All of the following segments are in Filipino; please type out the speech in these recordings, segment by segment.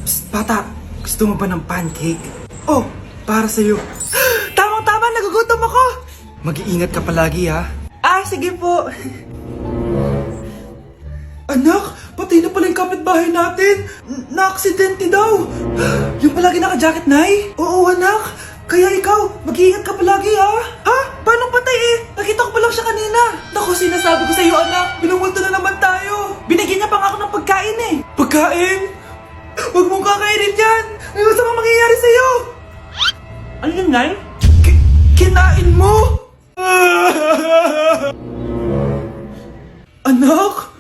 Psst, bata! Gusto mo ba ng pancake? Oh, para sa'yo. Tamang-tama, nagugutom ako! Mag-iingat ka palagi, ha? Ah, sige po. Anak, patay na pala yung kapitbahay natin. Na-aksidente daw. Yung palagi naka-jacket, Nay? Oo, anak. Kaya ikaw, mag-iingat ka palagi, ha? Ha? Paano patay eh? Nakita ko pa lang siya kanina. Naku, sinasabi ko sa'yo, anak. Binumulto na naman tayo. Binigyan niya pa nga ako ng pagkain eh. Pagkain? Huwag mong kakainin yan. May masamang mangyayari sa'yo. Ano yun, Nay? Kinain mo? Anak?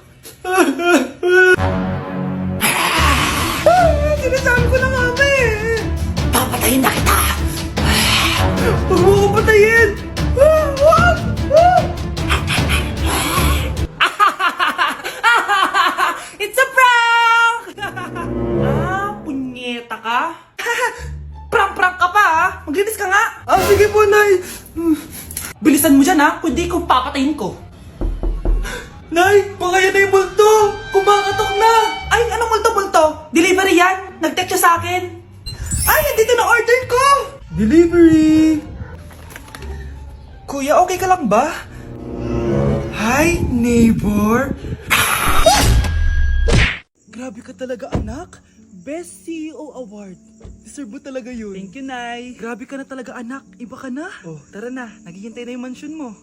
Sinasabi ko na nga ba eh. Papatayin na kita. Huwag mo ko patayin. It's a prank! Punyeta ka? Prank-prank ka pa ha? Maglinis ka nga. Sige po, Nay. Bilisan mo dyan ha, kundi ko papatayin ko. Nay, baka yan na yung multo! Kumakatok na! Ay, anong multo-multo? Delivery yan? Nag-text siya sa akin. Ay, andito na order ko! Delivery! Kuya, okay ka lang ba? Hi, neighbor! Grabe ka talaga, anak! Best CEO Award! Deserve mo talaga yun. Thank you, Nay! Grabe ka na talaga, anak! Iba ka na! Oh, tara na! Naghihintay na yung mansion mo.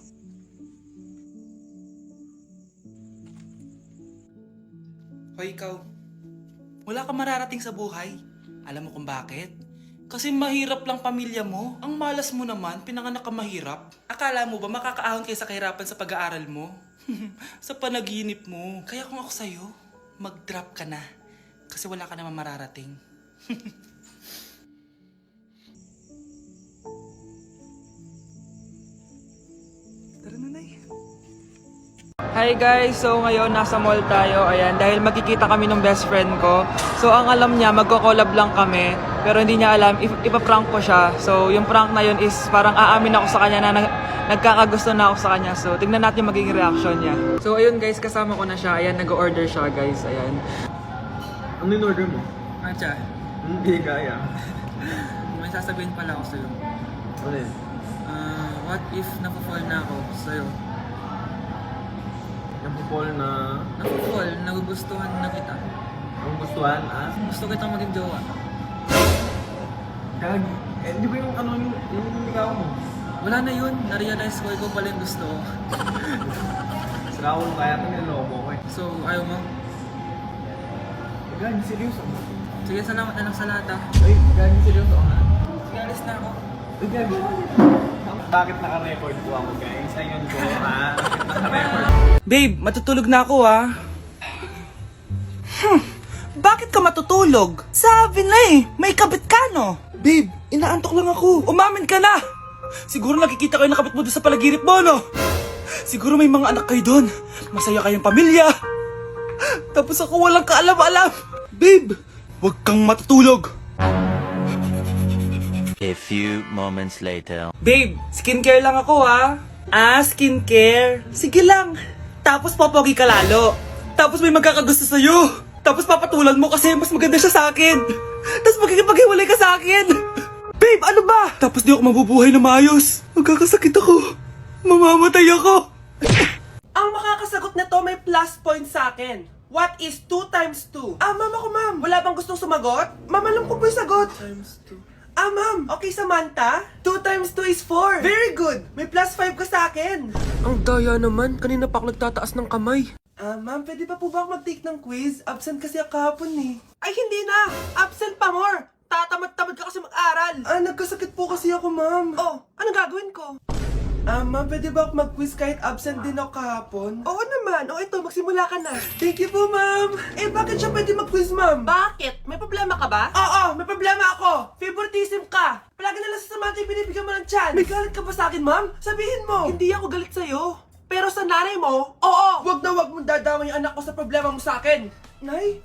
Hoy, ikaw. Wala kang mararating sa buhay. Alam mo kung bakit? Kasi mahirap lang pamilya mo. Ang malas mo naman, pinanganak ka mahirap. Akala mo ba makakaahon kayo sa kahirapan sa pag-aaral mo? Sa panaginip mo. Kaya kung ako sa'yo, mag-drop ka na. Kasi wala ka naman mararating. Tara na, Nay. Hi guys! So ngayon nasa mall tayo, ayan, dahil magkikita kami ng best friend ko. So ang alam niya, magko-collab lang kami, pero hindi niya alam, ipaprank ko siya. So yung prank na yun is parang aamin ako sa kanya na nagkakagusto na ako sa kanya. So tignan natin yung magiging reaction niya. So ayun guys, kasama ko na siya, ayan, nag-order siya guys, ayan. Ano yung order mo? Ano siya? Hindi kaya. May sasabihin pala ako sa'yo. Ano yun? What if napafall na ako sa'yo? Napupol na... Napafall, nagugustuhan na kita. Ang gustuhan, ah? Gusto kitang maging jowa. Gag... Eh, di ba yung ano yung ligaw mo? Wala na yun, na-realize ko, ikaw pala yung gusto ko. Sira ko kaya ito nilobo ko eh. So, ayaw mo? Gag, seryoso. Sige, salamat na lang sa lahat ah. Ay, gag, seryoso ha? Sige, alis na ako. Ay, gag. Bakit naka-record po ako guys? Ayun ko ha? Naka-record. Babe, matutulog na ako ah. Bakit ka matutulog? Sabi na eh, may kabit ka no? Babe, inaantok lang ako. Umamin ka na! Siguro nakikita kayo nakabit mo doon sa palaginip mo no? Siguro may mga anak kayo doon. Masaya kayong pamilya. Tapos ako walang kaalam-alam. Babe, huwag kang matutulog. A few moments later. Babe, skincare lang ako ha. Skincare. Sige lang. Tapos popogi ka lalo. Tapos may magkakagusto sa'yo. Tapos papatulan mo kasi mas maganda siya sa akin. Tapos magkikipaghiwalay ka sa akin. Babe, ano ba? Tapos di ako mabubuhay na maayos. Magkakasakit ako. Mamamatay ako. Ang makakasagot na to may plus point sa akin. What is 2 times 2? Ma'am ako, ma'am. Wala bang gustong sumagot? Ma'am, alam ko po yung sagot. 2 times 2. Ma'am. Okay, Samantha. 2 times 2 is 4. Very good. May plus 5 ka sa akin. Ang daya naman, kanina pa ako nagtataas ng kamay. Ma'am, pwede pa po ba ako mag-take ng quiz? Absent kasi ako kahapon eh. Ay, hindi na. Absent pa more. Tatamad-tamad ka kasi mag-aral. Nagkasakit po kasi ako, ma'am. Oh, anong gagawin ko? Ma'am, pwede ba ako mag-quiz kahit absent din ako kahapon? Oo naman. O ito, magsimula ka na. Thank you po, ma'am. Bakit siya pwede mag-quiz, ma'am? Bakit? May problema ka ba? Oo, may problema ako. Favoritism ka. Palagi na lang sa Samantha yung binibigyan mo ng chance. May galit ka ba sa akin, ma'am? Sabihin mo. Hindi ako galit sa'yo. Pero sa nanay mo, oo. Wag na wag mong dadama yung anak ko sa problema mo sa akin. Nay,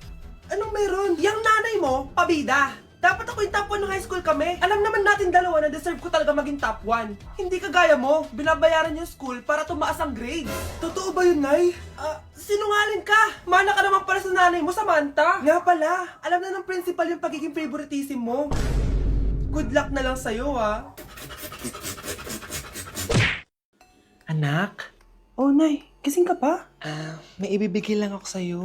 anong meron? Yang nanay mo, pabida. Dapat ako yung top 1 ng high school kami. Alam naman natin dalawa na deserve ko talaga maging top 1. Hindi kagaya mo, binabayaran yung school para tumaas ang grades. Totoo ba yun, Nay? Sinungaling ka! Mana ka naman pala sa nanay mo, Samantha. Nga pala, alam na ng principal yung pagiging favoritism mo. Good luck na lang sa'yo, ha? Anak? Oh, Nay, gising ka pa? May ibibigay lang ako sa'yo.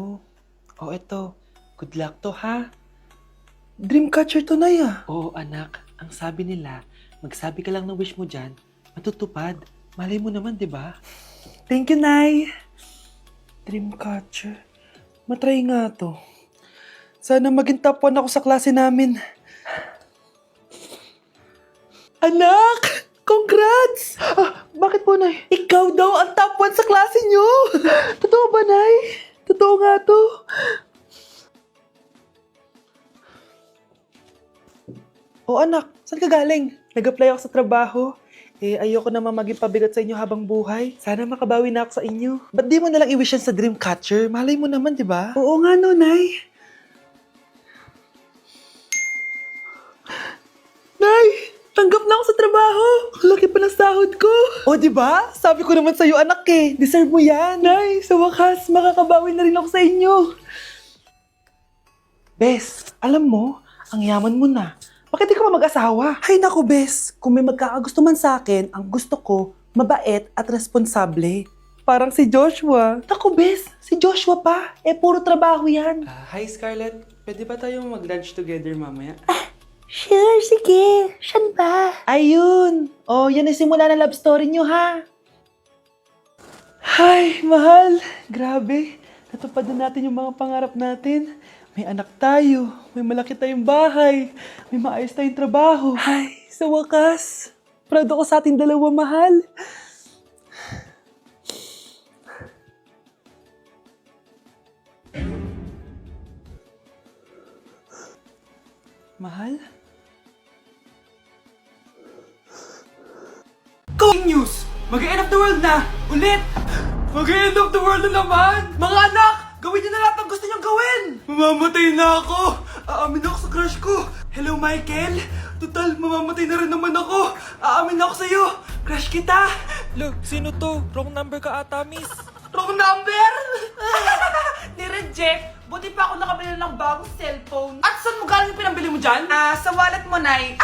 Oh, eto. Good luck to, ha? Dreamcatcher to, Nay, ah. Oo, anak. Ang sabi nila, magsabi ka lang ng wish mo dyan, matutupad. Malay mo naman, di ba? Thank you, Nay. Dreamcatcher. Matry nga to. Sana maging top 1 ako sa klase namin. Anak! Congrats! Bakit po, Nay? Ikaw daw ang top 1 sa klase nyo! Totoo ba, Nay? Totoo nga to. O anak, saan ka galing? Nag-apply ako sa trabaho. Ayoko naman maging pabigat sa inyo habang buhay. Sana makabawi na ako sa inyo. Ba't di mo nalang i-wish yan sa Dreamcatcher? Malay mo naman, di ba? Oo nga no, Nay. Nay! Tanggap na ako sa trabaho! Ang laki pa ng sahod ko! O, di ba? Sabi ko naman sa'yo, anak eh. Deserve mo yan. Nay, sa wakas, makakabawi na rin ako sa inyo. Bes, alam mo, ang yaman mo na. Bakit di ka pa mag-asawa? Hay naku, Bes. Kung may magkakagusto man sa akin, ang gusto ko, mabait at responsable. Parang si Joshua. Naku, Bes. Si Joshua pa. Puro trabaho yan. Hi Scarlett, pwede ba tayong mag-lunch together mamaya? Sure, sige. Saan ba? Ayun. Oh, yan ang simula ng love story nyo, ha? Hay, mahal. Grabe. Natupad na natin yung mga pangarap natin. May anak tayo. May malaki tayong bahay. May maayos tayong trabaho. Ay, sa wakas. Proud ako sa ating dalawa, mahal. Mahal? Good news! Mag-end of the world na! Ulit! Mag-end of the world na naman! Mga anak! Gawin niyo na lahat ng gusto niyong gawin! Mamamatay na ako! Aamin ako sa crush ko! Hello, Michael! Total, mamamatay na rin naman ako! Aamin ako sa'yo! Crush kita! Look, sino to? Wrong number ka ata, miss. Wrong number! Ni-reject! Buti pa ako nakabili ng bagong cellphone. At saan mo galing yung pinambili mo dyan? Sa wallet mo, Nay.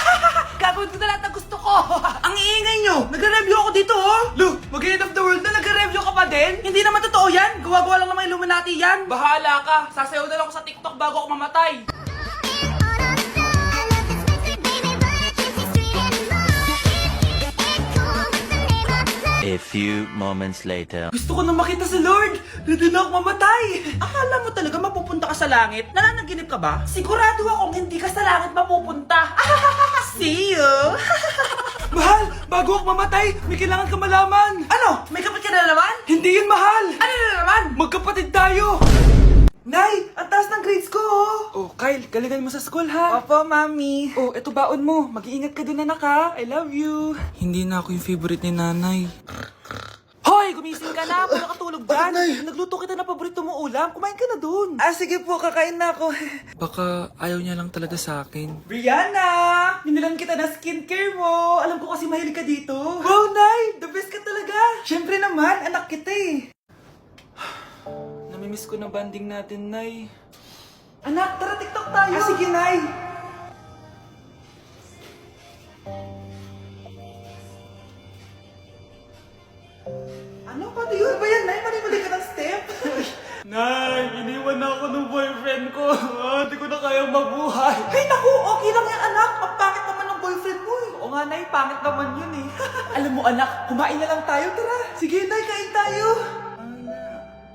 Gagawin ko na lahat ng gusto ko. Ang iingay nyo! Nagre-review ako dito, oh! Lu, mag-end of the world na nagre-review ka pa din? Hindi naman totoo yan! Gawa-gawa lang naman Illuminati yan! Bahala ka! Sasayaw na lang ako sa TikTok bago ako mamatay! A few moments later. Gusto ko na makita si Lord! Ready na ako mamatay! Akala mo talaga mapupunta ka sa langit? Nananaginip ka ba? Sigurado akong hindi ka sa langit mapupunta! See you! Mahal! Bago ako mamatay, may kailangan ka malaman! Ano? May kapatid ka na naman? Hindi yun, mahal! Ano na naman? Magkapatid tayo! Nay! Ang taas ng grades ko, oh! Oh, Kyle, galingan mo sa school, ha? Opo, Mami! Oh, eto baon mo. Mag-iingat ka dun, anak, ha? I love you. Hindi na ako yung favorite ni nanay. Hoy! Gumising ka na! Wala katulog dyan! Nagluto kita ng paborito mo ulam. Kumain ka na dun! Sige po, kakain na ako. Baka ayaw niya lang talaga sa akin. Brianna! Binilan kita ng skincare mo! Alam ko kasi mahilig ka dito. Wow, Nay! The best ka talaga! Siyempre naman, anak kita eh. Namimiss ko na banding natin, Nay. Anak, tara TikTok tayo! Sige, Nay! Ano? Paano yun? Ano ba yan, Nay? Mali-mali ka ng step? Nay, iniwan na ako ng boyfriend ko. Di ko na kayang mabuhay. Ay, naku! Okay lang yan, anak. Ang pangit naman ng boyfriend mo eh. Oo nga, Nay. Pangit naman yun eh. Alam mo, anak, kumain na lang tayo. Tara. Sige, Nay. Kain tayo.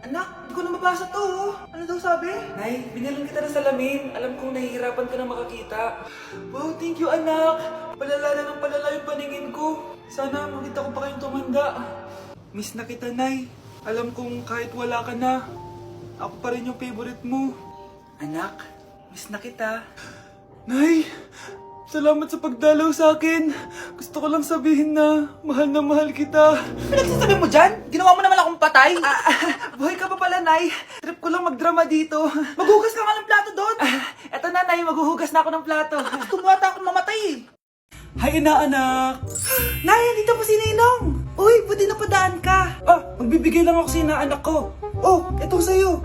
Anak, di ko na mabasa to. Oh. Ano daw sabi? Nay, binilan kita ng salamin. Alam kong nahihirapan ka na makakita. Wow, thank you, anak. Palala na ng palala yung paningin ko. Sana makita ko pa kayong tumanda. Miss na kita, Nay. Alam kong kahit wala ka na, ako pa rin yung favorite mo. Anak, miss na kita. Nay, Salamat sa pagdalaw sa akin. Gusto ko lang sabihin na mahal kita. Pinagsasabi mo dyan? Ginawa mo naman akong patay? Buhay ka pa pala, Nay. Trip ko lang magdrama dito. Maghugas ka nga ng plato doon. Eto na, Nay. Maghuhugas na ako ng plato. Gusto mo ata akong mamatay eh. Hay inaanak. Nay, dito po si Ninong. Uy, buti na padaan ka. Magbibigay lang ako sa inaanak ko. Oh, eto sa'yo.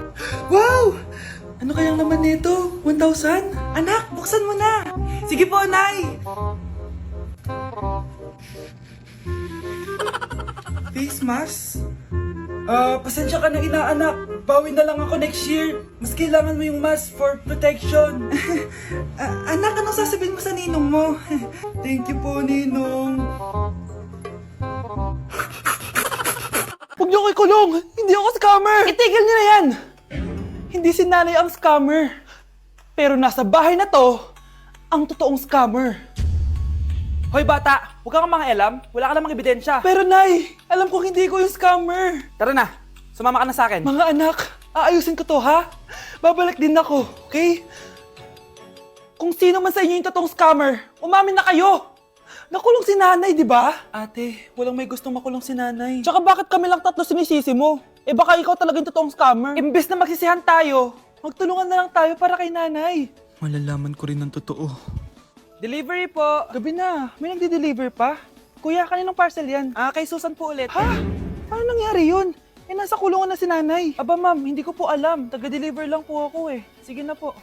Wow! Ano kayang laman nito? 1,000? Anak, buksan mo na. Sige po, Nay. Face mask? Pasensya ka na inaanak. Bawi na lang ako next year. Mas kailangan mo yung mask for protection. Anak, anong sasabihin mo sa Ninong mo? Thank you po, Ninong. Huwag niyo ko ikulong! Hindi ako scammer! Itigil niyo na yan! Hindi si nanay ang scammer. Pero nasa bahay na to, ang totoong scammer. Hoy bata, huwag kang mga alam. Wala ka namang ebidensya. Pero nay, alam ko hindi ko yung scammer. Tara na, sumama ka na sa akin. Mga anak, aayusin ko to ha? Babalik din ako, okay? Kung sino man sa inyo yung totoong scammer, umamin na kayo! Nakulong si nanay, di ba? Ate, walang may gustong makulong si nanay. Tsaka bakit kami lang tatlo sinisisi mo? Eh baka ikaw talaga yung totoong scammer. Imbes na magsisihan tayo, Magtulungan na lang tayo para kay nanay. Malalaman ko rin ang totoo. delivery po. Gabi na, may nagde-deliver pa? Kuya, kaninong parcel yan? Kay Susan po ulit. Ha? Paano nangyari yun? Eh, nasa kulungan na si nanay. Aba ma'am, hindi ko po alam. Taga-deliver lang po ako eh. Sige na po.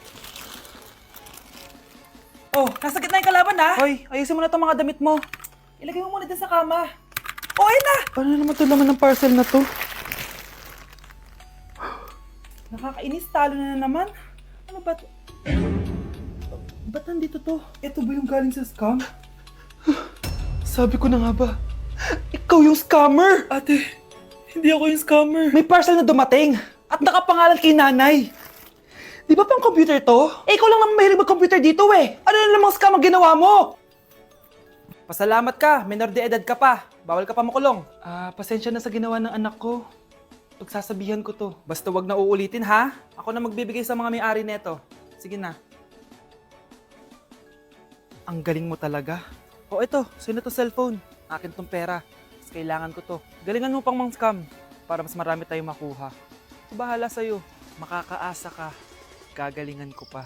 Oh, nasa gitna yung kalaban ha. Hoy, ayusin mo na itong mga damit mo. Ilagay mo muna dyan sa kama. Oh, ayun na! Paano naman ito laman ng parcel na to? Nakakainis, talo na naman. Ano ba to? Ba't nandito to? Ito ba yung galing sa scam? Sabi ko na nga ba, ikaw yung scammer! Ate, hindi ako yung scammer. May parcel na dumating at nakapangalan kay nanay. Di ba pang computer to? Eh, ikaw lang naman mahilig mag-computer dito eh. Ano na namang scam ang ginawa mo? Pasalamat ka, minor de edad ka pa. Bawal ka pa makulong. Pasensya na sa ginawa ng anak ko. Pagsasabihan ko to. Basta wag na uulitin ha. Ako na magbibigay sa mga may-ari neto. Sige na. Ang galing mo talaga. Oh, ito. Sino to cellphone? Akin tong pera. Mas kailangan ko to. Galingan mo pang mang-scam para mas marami tayong makuha. Bahala sa'yo. Makakaasa ka. Gagalingan ko pa.